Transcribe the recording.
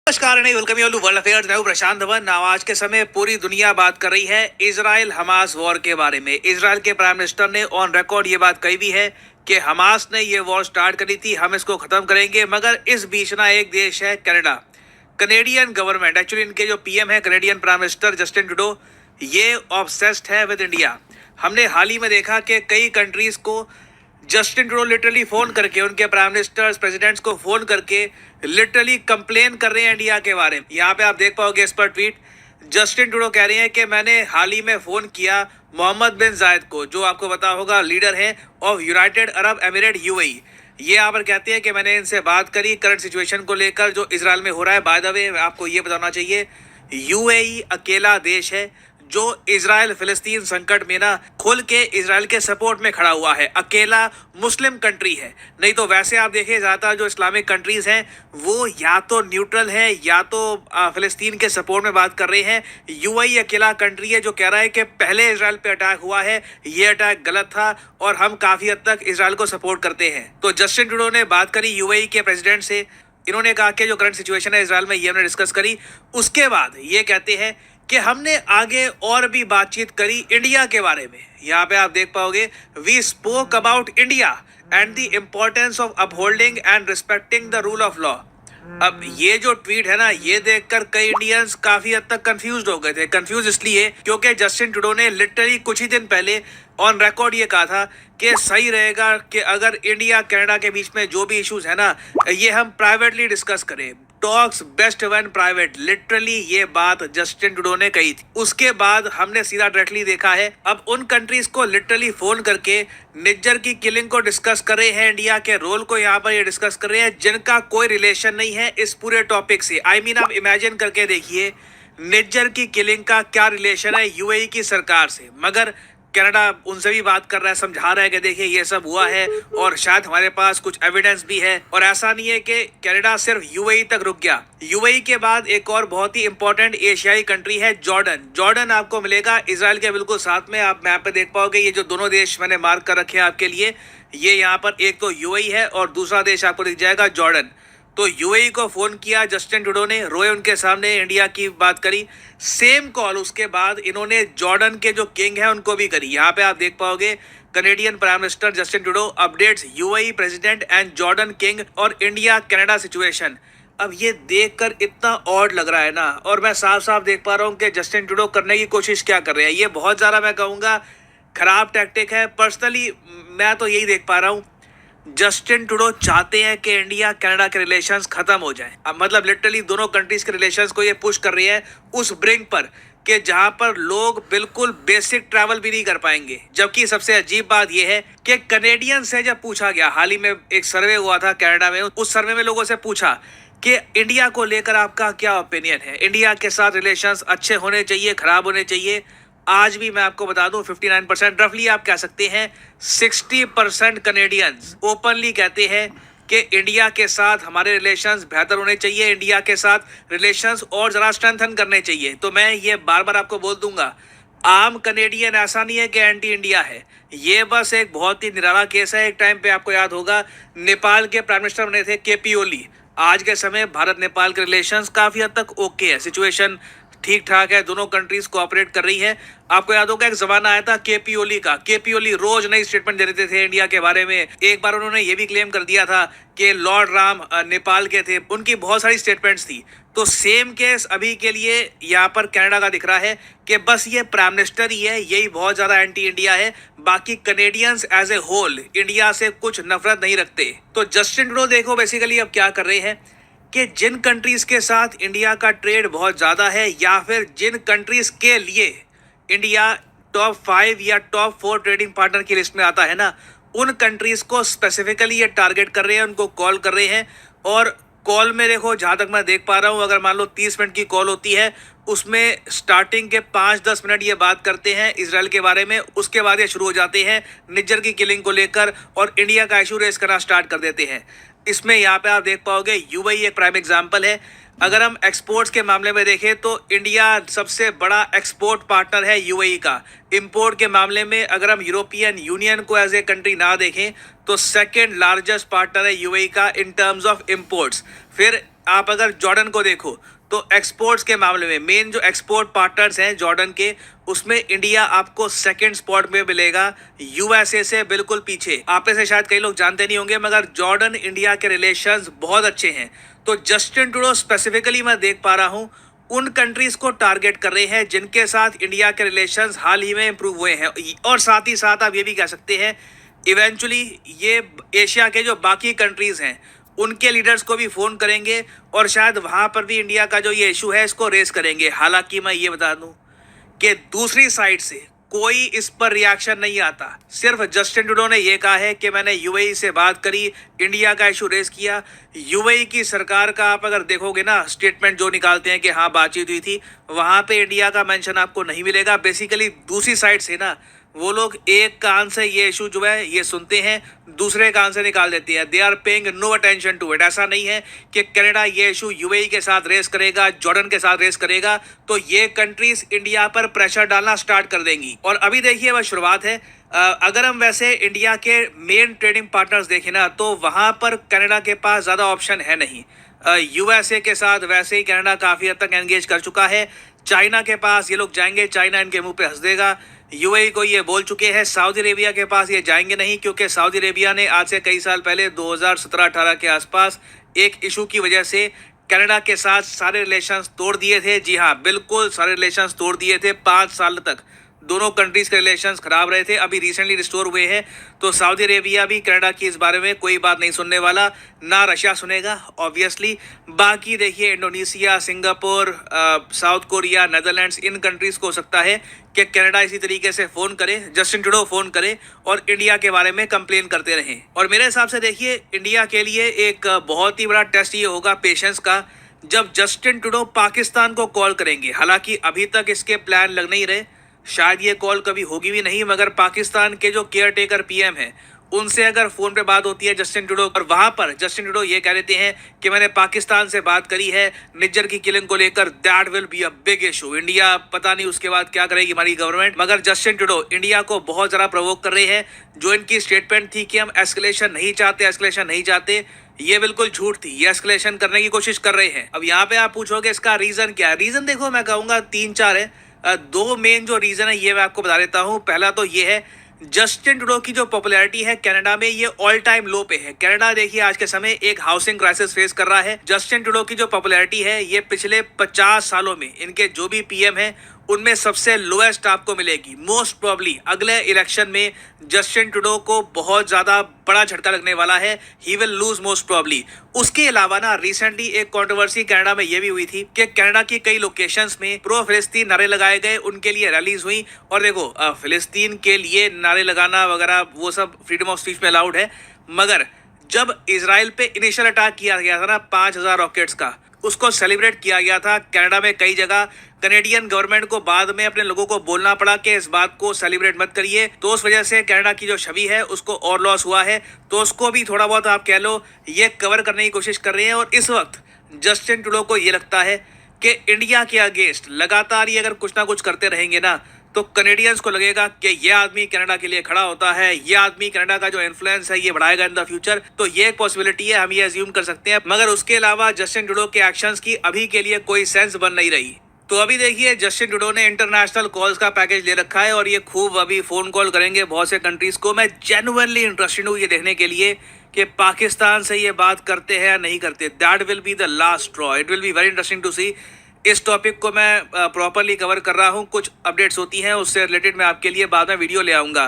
नमस्कार नहीं welcome you world affairs. मैं हूं प्रशांत धवन। आज के समय पूरी दुनिया बात कर रही है इजराइल हमास वॉर के बारे में। इजराइल के प्राइम मिनिस्टर ने ऑन रिकॉर्ड ये बात कही भी है कि हमास ने ये वॉर स्टार्ट करी थी, हम इसको खत्म करेंगे। मगर इस बीच ना एक देश है कनाडा। कनेडियन गवर्नमेंट, एक्चुअली इनके जो पीएम है Canadian prime minister Justin Trudeau, ये ऑब्सेस्ड है विद इंडिया। हमने हाल ही में देखा कि कई कंट्रीज को जस्टिन ट्रूडो लिटरली फोन करके, उनके प्राइम मिनिस्टर्स प्रेसिडेंट्स को फोन करके लिटरली कंप्लेन कर रहे हैं इंडिया के बारे में। यहाँ पे आप देख पाओगे इस पर ट्वीट, जस्टिन ट्रूडो कह रहे हैं कि मैंने हाल ही में फोन किया मोहम्मद बिन जायद को, जो आपको पता होगा लीडर है of United Arab emirate UAE. ये यहाँ पर कहते हैं कि मैंने इनसे बात करी करंट सिचुएशन को लेकर जो इजराइल में हो रहा है। बाय द वे आपको ये बताना चाहिए, यूएई अकेला देश है जो इजराइल फिलिस्तीन संकट में ना खुल के इजराइल के सपोर्ट में खड़ा हुआ है। अकेला मुस्लिम कंट्री है, नहीं तो वैसे आप देखिए ज्यादातर जो इस्लामिक कंट्रीज हैं वो या तो न्यूट्रल है या तो फिलिस्तीन के सपोर्ट में बात कर रहे हैं। यूएई अकेला कंट्री है जो कह रहा है कि पहले इजराइल पे अटैक हुआ है, ये अटैक गलत था और हम काफी हद तक इजराइल को सपोर्ट करते हैं। तो जस्टिन ट्रूडो ने बात करी यूएई के प्रेसिडेंट से। इन्होंने कहा कि जो करंट सिचुएशन है इजराइल में ये हमने डिस्कस करी। उसके बाद ये कहते हैं कि हमने आगे और भी बातचीत करी इंडिया के बारे में। यहाँ पे आप देख पाओगे, we spoke about India and the importance of upholding and respecting the rule of law. अब ये जो ट्वीट है ना, ये देखकर कई इंडियंस काफी हद तक कंफ्यूज हो गए थे। कंफ्यूज इसलिए क्योंकि जस्टिन ट्रूडो ने लिटरली कुछ ही दिन पहले ऑन रिकॉर्ड ये कहा था कि सही रहेगा कि अगर इंडिया कनाडा के बीच में जो भी इश्यूज है ना, ये हम प्राइवेटली डिस्कस करें। Talks best one private, literally ये बात जस्टिन ट्रूडो ने कही थी। उसके बाद हमने सीधा डायरेक्टली देखा है, अब उन कंट्रीज को लिटरली फोन करके निज्जर की किलिंग को डिस्कस कर रहे हैं, इंडिया के रोल को यहाँ पर ये डिस्कस कर रहे हैं, जिनका कोई रिलेशन नहीं है इस पूरे टॉपिक से। आई मीन आप इमेजिन करके देखिए, निज्जर की किलिंग का क्या रिलेशन है यूएई की सरकार से। मगर कनाडा उनसे भी बात कर रहा है, समझा रहा है कि देखिए ये सब हुआ है और शायद हमारे पास कुछ एविडेंस भी है। और ऐसा नहीं है कि कनाडा सिर्फ यूएई तक रुक गया। यूएई के बाद एक और बहुत ही इंपॉर्टेंट एशियाई कंट्री है जॉर्डन। जॉर्डन आपको मिलेगा इजराइल के बिल्कुल साथ में। आप मैप पे देख पाओगे, ये जो दोनों देश मैंने मार्क कर रखे हैं आपके लिए, ये यहाँ पर एक तो यूएई है और दूसरा देश आपको दिख जाएगा जॉर्डन। तो यूएई को फोन किया जस्टिन ट्रूडो ने, रोए उनके सामने, इंडिया की बात करी। सेम कॉल उसके बाद इन्होंने जॉर्डन के जो किंग है उनको भी करी। यहाँ पे आप देख पाओगे, Canadian prime minister Justin Trudeau updates UAE president and Jordan king और इंडिया कनाडा सिचुएशन। अब ये देखकर इतना ऑड लग रहा है ना, और मैं साफ साफ देख पा रहा हूँ कि जस्टिन ट्रूडो करने की कोशिश क्या कर रहे हैं। ये बहुत ज्यादा मैं कहूँगा खराब टैक्टिक है। पर्सनली मैं तो यही देख पा रहा हूँ, जस्टिन ट्रूडो चाहते हैं कि इंडिया कनाडा के रिलेशंस खत्म हो जाएं। अब मतलब लिटरली दोनों कंट्रीज के रिलेशंस को ये पुश कर रही है उस ब्रिंक पर कि जहां पर लोग बिल्कुल बेसिक ट्रैवल भी नहीं कर पाएंगे। जबकि सबसे अजीब बात यह है कि कनेडियन से जब पूछा गया, हाल ही में एक सर्वे हुआ था कनाडा में, उस सर्वे में लोगों से पूछा कि इंडिया को लेकर आपका क्या ओपिनियन है, इंडिया के साथ रिलेशंस अच्छे होने चाहिए, खराब होने चाहिए। आज भी मैं आपको बता दूं 59%, रफली आप कह सकते हैं 60% कनेडियंस ओपनली कहते हैं कि इंडिया के साथ हमारे रिलेशंस बेहतर होने चाहिए, इंडिया के साथ रिलेशंस और जरा स्ट्रेंथन करने चाहिए। तो मैं ये बार बार आपको बोल दूंगा, आम कनेडियन ऐसा नहीं है कि एंटी इंडिया है। ये बस एक बहुत ही निराला केस है। एक टाइम पे आपको याद होगा नेपाल के प्राइम मिनिस्टर बने थे केपी ओली। आज के समय भारत नेपाल के रिलेशंस काफी हद तक ओके है, सिचुएशन ठीक ठाक है, दोनों कंट्रीज कोऑपरेट कर रही है। आपको याद होगा एक जमाना आया था केपी ओली का, केपी ओली रोज नई स्टेटमेंट दे देते थे इंडिया के बारे में। एक बार उन्होंने ये भी क्लेम कर दिया था कि लॉर्ड राम नेपाल के थे, उनकी बहुत सारी स्टेटमेंट्स थी। तो सेम केस अभी के लिए यहाँ पर कनाडा का दिख रहा है कि बस ये प्राइम मिनिस्टर ही है, यही बहुत ज्यादा एंटी इंडिया है। बाकी Canadians as a whole India से कुछ नफरत नहीं रखते। तो जस्टिन ट्रूडो देखो बेसिकली अब क्या कर रहे हैं कि जिन कंट्रीज के साथ इंडिया का ट्रेड बहुत ज़्यादा है या फिर जिन कंट्रीज के लिए इंडिया टॉप 5 या टॉप 4 ट्रेडिंग पार्टनर की लिस्ट में आता है ना, उन कंट्रीज को स्पेसिफिकली ये टारगेट कर रहे हैं, उनको कॉल कर रहे हैं। और कॉल में देखो, जहाँ तक मैं देख पा रहा हूँ, अगर मान लो 30 मिनट की कॉल होती है, उसमें स्टार्टिंग के 5-10 मिनट ये बात करते हैं इसराइल के बारे में। उसके बाद ये शुरू हो जाते हैं निज्जर की किलिंग को लेकर और इंडिया का इशू रेस करना स्टार्ट कर देते हैं। इसमें यहाँ पे आप देख पाओगे यूएई एक प्राइम एग्जांपल है। अगर हम एक्सपोर्ट्स के मामले में देखें तो इंडिया सबसे बड़ा एक्सपोर्ट पार्टनर है यूएई का। इंपोर्ट के मामले में अगर हम यूरोपियन यूनियन को एज ए कंट्री ना देखें तो सेकंड लार्जेस्ट पार्टनर है यूएई का इन टर्म्स ऑफ इंपोर्ट्स। फिर आप अगर जॉर्डन को देखो तो एक्सपोर्ट्स के मामले में मेन जो एक्सपोर्ट पार्टनर्स हैं जॉर्डन के, उसमें इंडिया आपको सेकंड स्पॉट में मिलेगा, यूएसए से बिल्कुल पीछे। आप में से शायद कई लोग जानते नहीं होंगे मगर जॉर्डन इंडिया के रिलेशंस बहुत अच्छे हैं। तो जस्टिन ट्रूडो स्पेसिफिकली मैं देख पा रहा हूँ उन कंट्रीज को टारगेट कर रहे हैं जिनके साथ इंडिया के रिलेशंस हाल ही में इंप्रूव हुए हैं। और साथ ही साथ आप ये भी कह सकते हैं इवेंचुअली ये एशिया के जो बाकी कंट्रीज हैं उनके लीडर्स को भी फ़ोन करेंगे और शायद वहाँ पर भी इंडिया का जो ये इशू है इसको रेस करेंगे। हालांकि मैं ये बता दूं कि दूसरी साइड से कोई इस पर रिएक्शन नहीं आता। सिर्फ जस्टिन ट्रूडो ने यह कहा है कि मैंने यूएई से बात करी, इंडिया का इशू रेस किया। यूएई की सरकार का आप अगर देखोगे ना स्टेटमेंट जो निकालते हैं कि हाँ बातचीत हुई थी, वहाँ पे इंडिया का मेंशन आपको नहीं मिलेगा। बेसिकली दूसरी साइड से ना वो लोग एक कान से ये इशू जो है ये सुनते हैं, दूसरे कान से निकाल देते हैं। They are paying no attention to it. ऐसा नहीं है कि कनाडा ये इशू यूएई के साथ रेस करेगा, जॉर्डन के साथ रेस करेगा तो ये कंट्रीज इंडिया पर प्रेशर डालना स्टार्ट कर देंगी। और अभी देखिए वह शुरुआत है। अगर हम वैसे इंडिया के मेन ट्रेडिंग पार्टनर्स देखें ना तो वहाँ पर कनाडा के पास ज़्यादा ऑप्शन है नहीं। यूएसए के साथ वैसे ही कनाडा काफ़ी हद तक एंगेज कर चुका है। चाइना के पास ये लोग जाएंगे, चाइना इनके मुंह पे हंस देगा। यूएई को ये बोल चुके हैं। सऊदी अरेबिया के पास ये जाएंगे नहीं क्योंकि सऊदी अरेबिया ने आज से कई साल पहले 2017-18 के आसपास एक इशू की वजह से कनाडा के साथ सारे रिलेशंस तोड़ दिए थे। जी हाँ, बिल्कुल सारे रिलेशंस तोड़ दिए थे। 5 साल तक दोनों कंट्रीज के रिलेशंस खराब रहे थे। अभी रिसेंटली रिस्टोर हुए हैं। तो सऊदी अरेबिया भी कनाडा की इस बारे में कोई बात नहीं सुनने वाला, ना रशिया सुनेगा ऑब्वियसली। बाकी देखिए Indonesia, Singapore, South Korea, Netherlands, इन कंट्रीज को हो सकता है कि कनाडा इसी तरीके से फ़ोन करे, जस्टिन ट्रूडो फ़ोन करे और इंडिया के बारे में कंप्लेन करते रहें। और मेरे हिसाब से देखिए इंडिया के लिए एक बहुत ही बड़ा टेस्ट ये होगा पेशेंस का, जब जस्टिन ट्रूडो पाकिस्तान को कॉल करेंगे। हालांकि अभी तक इसके प्लान लग नहीं रहे, शायद ये कॉल कभी होगी भी नहीं, मगर पाकिस्तान के जो केयर टेकर पीएम हैं उनसे अगर फ़ोन पे बात होती है जस्टिन ट्रूडो और वहाँ पर जस्टिन ट्रूडो ये कह देते हैं कि मैंने पाकिस्तान से बात करी है निज्जर की किलिंग को लेकर, that will be a big issue. India पता नहीं उसके बाद क्या करेगी हमारी गवर्नमेंट, मगर जस्टिन ट्रूडो इंडिया को बहुत ज़्यादा प्रवोक कर रहे हैं। जो इनकी स्टेटमेंट थी कि हम एस्केलेशन नहीं चाहते, एस्केलेशन नहीं चाहते, ये बिल्कुल झूठ थी। ये एस्केलेशन करने की कोशिश कर रहे हैं। अब यहाँ पे आप पूछोगे इसका रीज़न क्या है। रीज़न देखो मैं कहूँगा 3-4 है। 2 मेन जो रीज़न है ये मैं आपको बता देता हूँ। पहला तो ये है जस्टिन ट्रूडो की जो पॉपुलैरिटी है कनाडा में ये ऑल टाइम लो पे है। कनाडा देखिए आज के समय एक हाउसिंग क्राइसिस फेस कर रहा है। जस्टिन ट्रूडो की जो पॉपुलैरिटी है ये पिछले 50 सालों में इनके जो भी पीएम है उनमें सबसे लोएस्ट आपको मिलेगी। मोस्ट प्रॉब्ली अगले इलेक्शन में जस्टिन ट्रूडो को बहुत ज़्यादा बड़ा झटका लगने वाला है। He will lose most probably. उसके अलावा ना रिसेंटली एक कंट्रोवर्सी कनाडा में ये भी हुई थी कि कनाडा की कई लोकेशंस में प्रो फिलिस्तीन नारे लगाए गए, उनके लिए रैलीज हुई। और देखो फिलिस्तीन के लिए नारे लगाना वगैरह वो सब फ्रीडम ऑफ स्पीच में अलाउड है, मगर जब इजराइल पे इनिशियल अटैक किया गया था ना 5000 रॉकेट्स का, उसको सेलिब्रेट किया गया था कनाडा में कई जगह। कनेडियन गवर्नमेंट को बाद में अपने लोगों को बोलना पड़ा कि इस बात को सेलिब्रेट मत करिए, तो उस वजह से कनाडा की जो छवि है उसको और लॉस हुआ है। तो उसको भी थोड़ा बहुत आप कह लो ये कवर करने की कोशिश कर रहे हैं। और इस वक्त जस्टिन ट्रूडो को ये लगता है कि इंडिया के अगेंस्ट लगातार ये अगर कुछ ना कुछ करते रहेंगे ना तो कनेडियंस को लगेगा कि ये आदमी कनाडा के लिए खड़ा होता है, ये आदमी कनाडा का जो इन्फ्लुएंस है ये बढ़ाएगा इन द फ्यूचर। तो ये एक पॉसिबिलिटी है, हम ये अज्यूम कर सकते हैं। मगर उसके अलावा जस्टिन ट्रूडो के एक्शंस की अभी के लिए कोई सेंस बन नहीं रही। तो अभी देखिए जस्टिन ट्रूडो ने इंटरनेशनल कॉल्स का पैकेज ले रखा है और ये खूब अभी फोन कॉल करेंगे बहुत से कंट्रीज को। मैं जेन्युइनली इंटरेस्टेड हूँ ये देखने के लिए कि पाकिस्तान से ये बात करते हैं या नहीं करते। That will be the last straw. It will be very interesting to see. इस टॉपिक को मैं प्रॉपरली कवर कर रहा हूँ। कुछ अपडेट्स होती हैं उससे रिलेटेड मैं आपके लिए बाद में वीडियो ले आऊँगा।